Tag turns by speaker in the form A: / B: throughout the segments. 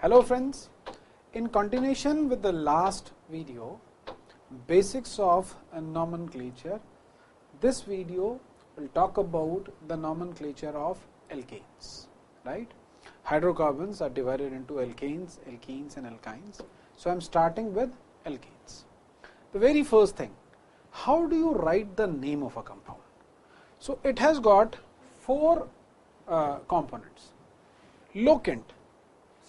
A: Hello friends, in continuation with the last video, basics of nomenclature, this video will talk about the nomenclature of alkanes, right? Hydrocarbons are divided into alkanes, alkenes and alkynes. So I am starting with alkanes. The very first thing, how do you write the name of a compound? So it has got four components. Locant,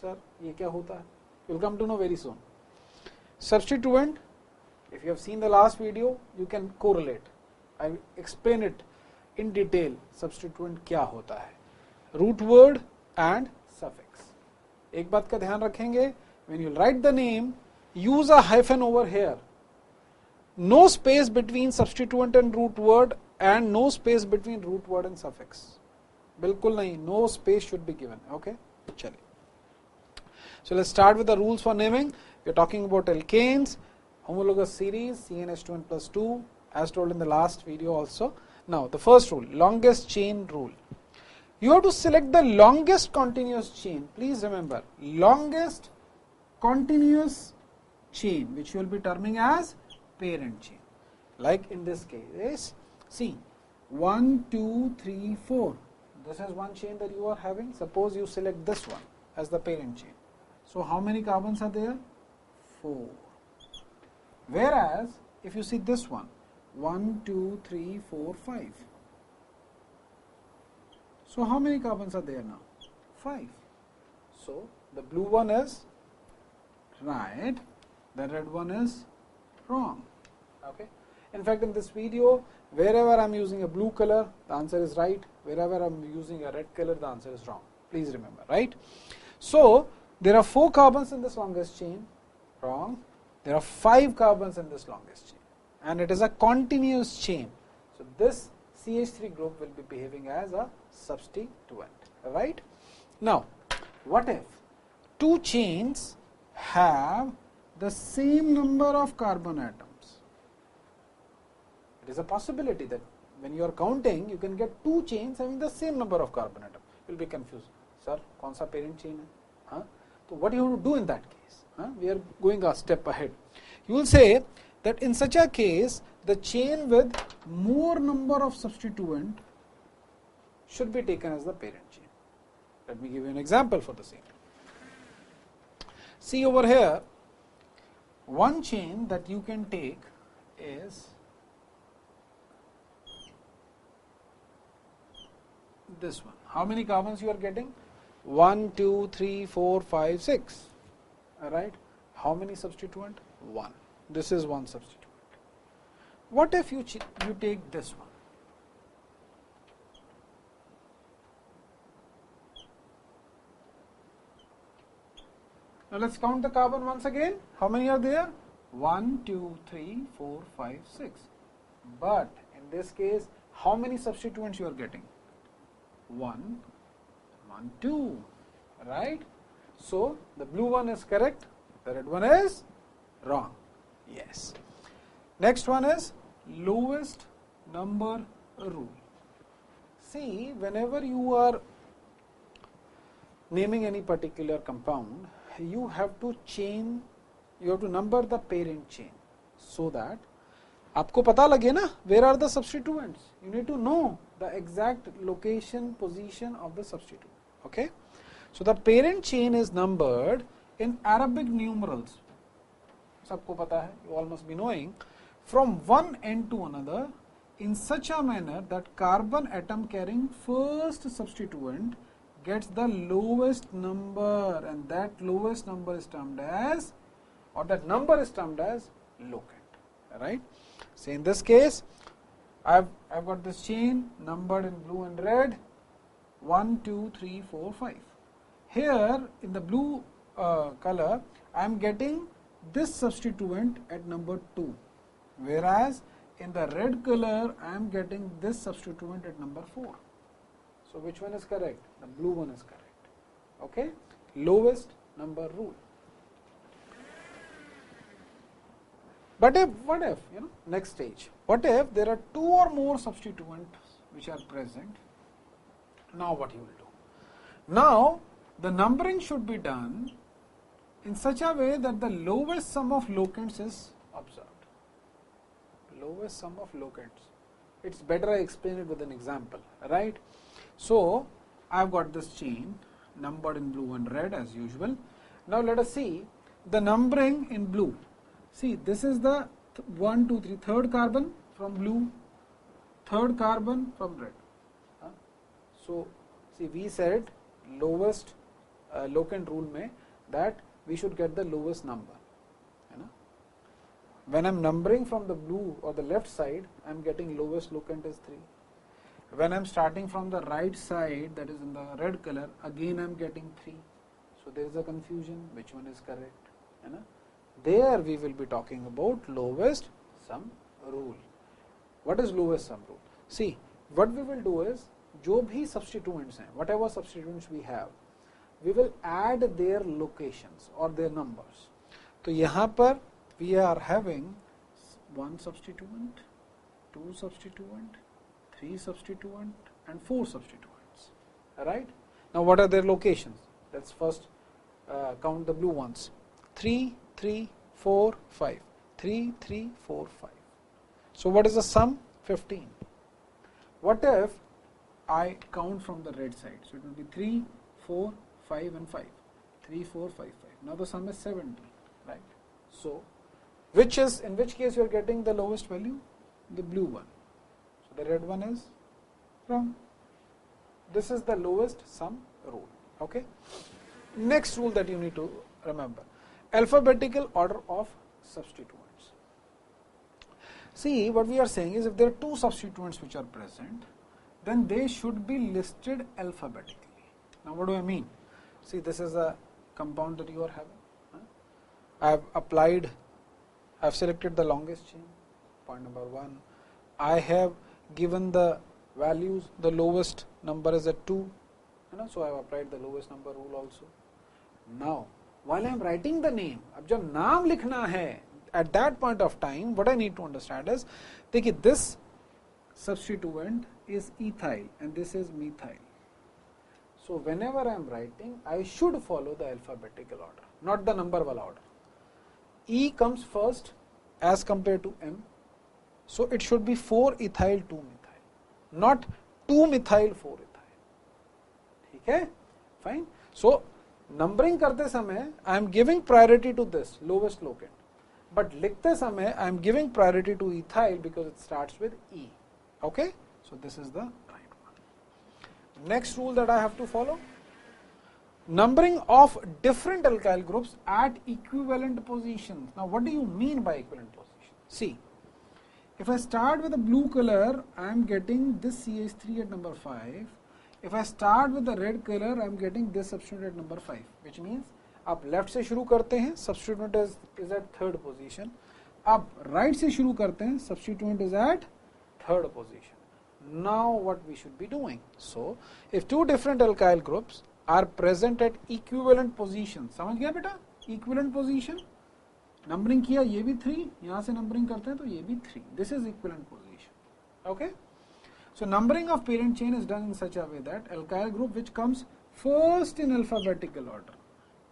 A: sir, ये क्या होता है? You will come to know very soon. Substituent, if you have seen the last video, you can correlate. I will explain it in detail. Substituent क्या होता है? Root word and suffix. एक बात का ध्यान रखेंगे. When you write the name, use a hyphen over here. No space between substituent and root word, and no space between root word and suffix. बिल्कुल नहीं. No space should be given. Okay. चलिए. So let's start with the rules for naming. We are talking about alkanes, homologous series, CnH2n plus 2, as told in the last video also. Now the first rule, longest chain rule. You have to select the longest continuous chain. Please remember, longest continuous chain, which you will be terming as parent chain. Like in this case, see, 1, 2, 3, 4. This is one chain that you are having. Suppose you select this one as the parent chain. So how many carbons are there? 4. Whereas if you see this one, 1, 2, 3, 4, 5. So how many carbons are there now? 5. So the blue one is right, the red one is wrong. Okay. In fact, in this video, wherever I am using a blue color, the answer is right. Wherever I am using a red color, the answer is wrong. Please remember, right? So there are 4 carbons in this longest chain, wrong. There are 5 carbons in this longest chain, and it is a continuous chain. So this CH3 group will be behaving as a substituent, right? Now, what if 2 chains have the same number of carbon atoms? It is a possibility that when you are counting, you can get 2 chains having the same number of carbon atoms. You will be confused. Sir, kaun sa parent chain hai? So what you have to do in that case? We are going a step ahead. You will say that in such a case, the chain with more number of substituent should be taken as the parent chain. Let me give you an example for the same. See over here, one chain that you can take is this one. How many carbons you are getting? 1, 2, 3, 4, 5, 6. Alright. How many substituent? 1. This is one substituent. What if you take this one? Now let's count the carbon once again. How many are there? 1, 2, 3, 4, 5, 6. But in this case, how many substituents you are getting? 1, 1, 2, right? So the blue one is correct, the red one is wrong. Yes. Next one is lowest number rule. See, whenever you are naming any particular compound, you have to number the parent chain so that आपको पता लगे ना, where are the substituents? You need to know the exact location, position of the substituent. Okay. So the parent chain is numbered in Arabic numerals. सबको पता है, you all must be knowing, from one end to another in such a manner that carbon atom carrying first substituent gets the lowest number, and that lowest number is termed as, or that number is termed as locant. Right? So in this case, I've got this chain numbered in blue and red, 1, 2, 3, 4, 5. Here in the blue color, I am getting this substituent at number 2, whereas in the red color, I am getting this substituent at number 4. So which one is correct? The blue one is correct. Okay? Lowest number rule. But what if, next stage, what if there are 2 or more substituents which are present? Now what you will do? Now the numbering should be done in such a way that the lowest sum of locants is observed. Lowest sum of locants. It's better I explain it with an example, right? So I've got this chain numbered in blue and red as usual. Now let us see the numbering in blue. See, this is the 1, 2, 3, third carbon from blue, third carbon from red. So see, we said lowest locant rule mein that we should get the lowest number. When I am numbering from the blue or the left side, I am getting lowest locant is 3. When I am starting from the right side, that is in the red color, again I am getting 3. So there is a confusion, which one is correct? There we will be talking about lowest sum rule. What is lowest sum rule? See, what we will do is, जो भी substituents हैं, whatever substituents we have, we will add their locations or their numbers. तो यहाँ पर we are having 1 substituent, 2 substituent, 3 substituent and 4 substituents, right? Now what are their locations? Let's first count the blue ones. 3, 3, 4, 5. 3, 3, 4, 5. So what is the sum? 15. What if I count from the red side? So it will be 3, 4, 5 and 5. 3, 4, 5, 5. Now the sum is 70, right? So in which case you are getting the lowest value? The blue one. So the red one is wrong. This is the lowest sum rule. Okay. Next rule that you need to remember, alphabetical order of substituents. See, what we are saying is, if there are 2 substituents which are present, then they should be listed alphabetically. Now what do I mean? See, this is a compound that you are having. I have selected the longest chain, point number 1. I have given the values, the lowest number is at 2, so I have applied the lowest number rule also. Now, while I am writing the name, अब जब नाम लिखना है, at that point of time, what I need to understand is, देखिए, this substituent is ethyl and this is methyl. So whenever I am writing, I should follow the alphabetical order, not the number wala order. E comes first as compared to M, so it should be 4-ethyl 2-methyl, not 2-methyl 4-ethyl. ठीक है? Fine. So numbering करते समय I am giving priority to this lowest locant, but लिखते समय I am giving priority to ethyl because it starts with E. Okay? So this is the right one. Next rule that I have to follow, numbering of different alkyl groups at equivalent positions. Now what do you mean by equivalent position? See, if I start with a blue color, I am getting this CH3 at number 5. If I start with the red color, I am getting this substituent at number 5, which means आप left से शुरू करते हैं, substituent is at third position. आप right से शुरू करते हैं, substituent is at third position. Now what we should be doing? So if 2 different alkyl groups are present at equivalent positions, समझ गया बेटा? Equivalent position, numbering किया, ये भी 3, यहाँ से numbering करते हैं तो ये भी 3. This is equivalent position. Okay? So numbering of parent chain is done in such a way that alkyl group which comes first in alphabetical order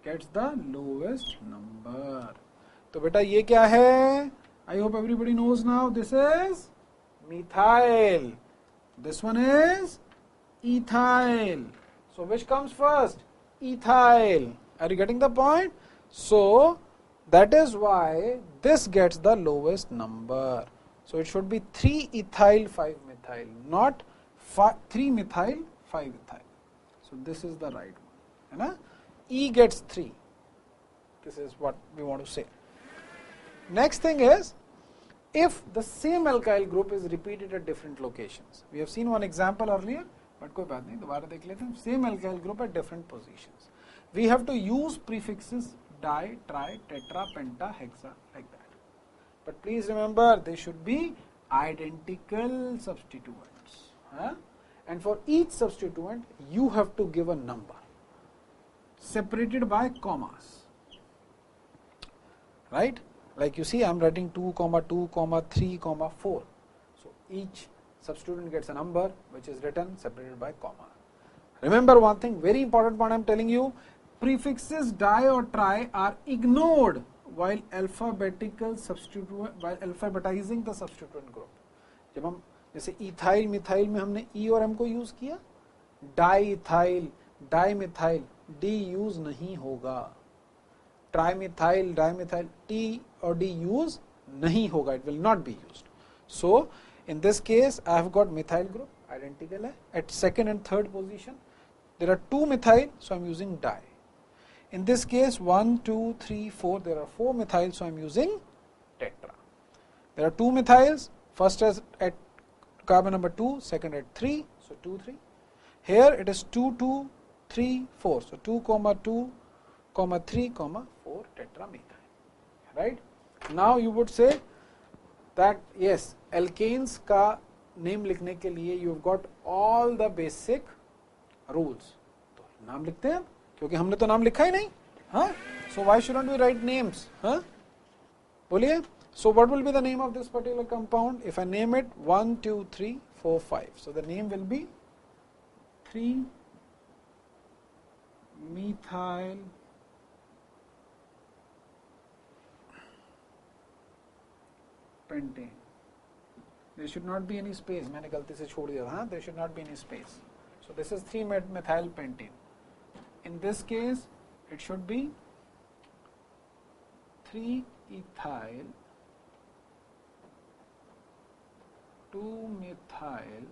A: gets the lowest number. तो बेटा ये क्या है? I hope everybody knows now. This is methyl. This one is ethyl. So which comes first? Ethyl. Are you getting the point? So that is why this gets the lowest number. So it should be 3-ethyl 5-methyl, not 3-methyl 5-ethyl. So this is the right one. E gets 3. This is what we want to say. Next thing is, if the same alkyl group is repeated at different locations. We have seen one example earlier, but कोई बात नहीं, दोबारा देख लेते हैं. Same alkyl group at different positions. We have to use prefixes di, tri, tetra, penta, hexa, like that. But please remember, they should be identical substituents. And for each substituent, you have to give a number separated by commas. Right? Like you see, I am writing 2, 2, 3, 4. So each substituent gets a number which is written separated by comma. Remember one thing, very important point I am telling you, prefixes di or tri are ignored while alphabetizing the substituent group. जब हम जैसे ethyl methyl में हमने ई और M को use किया, di ethyl di methyl D use नहीं होगा, tri methyl di methyl T और डी यूज नहीं होगा, it will not be used. So in this case I have got methyl group identical है, at second and third position there are 2 methyl, so I am using di. In this case 1 2 3 4 there are 4 methyl, so I am using tetra. There are 2 methyls, first is at carbon number 2, second at 3, so 2 3. Here it is 2 2 3 4, so 2 2 3 4 tetramethyl, right? Now you would say that yes, alkanes का name लिखने के लिए you have got all the basic rules. तो नाम लिखते हैं, क्योंकि हमने तो नाम लिखा ही नहीं, हाँ? So why shouldn't we write names, हाँ? बोलिए. So what will be the name of this particular compound? If I name it 1 2 3 4 5, so the name will be 3 methyl pentane. There should not be any space. मैंने गलती से छोड़ दिया था. There should not be any space. So this is 3 methyl pentane. In this case, it should be 3 ethyl 2 methyl.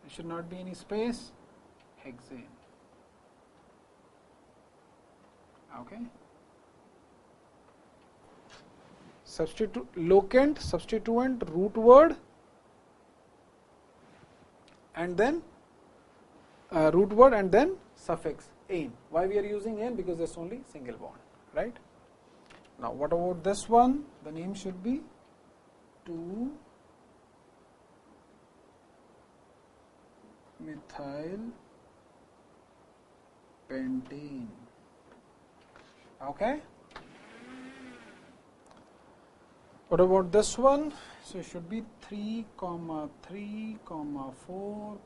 A: There should not be any space. Hexane. Okay. Locant, substituent, root word, and then suffix ane. Why we are using ane? Because there's only single bond, right? Now what about this one? The name should be 2 methyl pentane. Okay. What about this one? So it should be 3, 3, 4,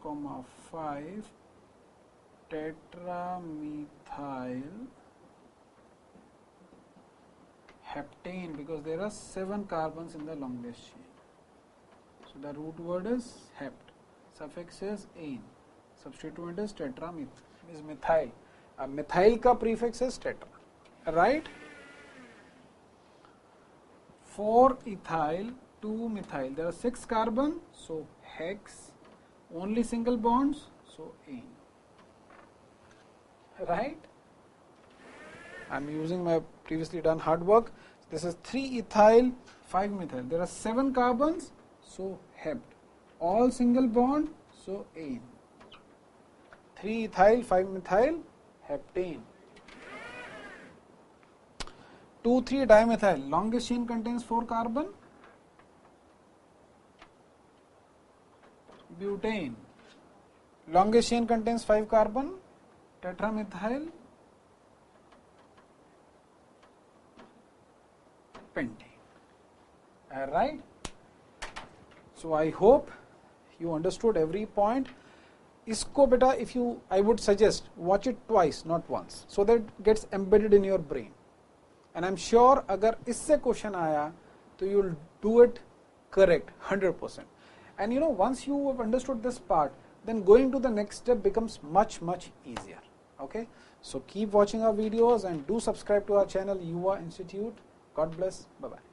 A: 5 tetramethyl heptane, because there are 7 carbons in the longest chain. So the root word is hept, suffix is ane, substituent is tetramethyl, is methyl. Methyl ka prefix is tetra, right? 4 ethyl 2 methyl, there are 6 carbon, so hex, only single bonds, so ane, right? I am using my previously done hard work. This is 3 ethyl 5 methyl, there are 7 carbons, so hept, all single bond, so ane, 3 ethyl 5 methyl heptane. 2 3 dimethyl, longest chain contains 4 carbon, butane, longest chain contains 5 carbon, tetramethyl pentane. Alright, so I hope you understood every point. Isko beta, if you, I would suggest watch it twice, not once, so that it gets embedded in your brain. And I'm sure अगर इससे question आया तो you'll do it correct 100%. And you know, once you have understood this part, then going to the next step becomes much easier. Okay, so keep watching our videos and do subscribe to our channel Yuva Institute. God bless. Bye bye.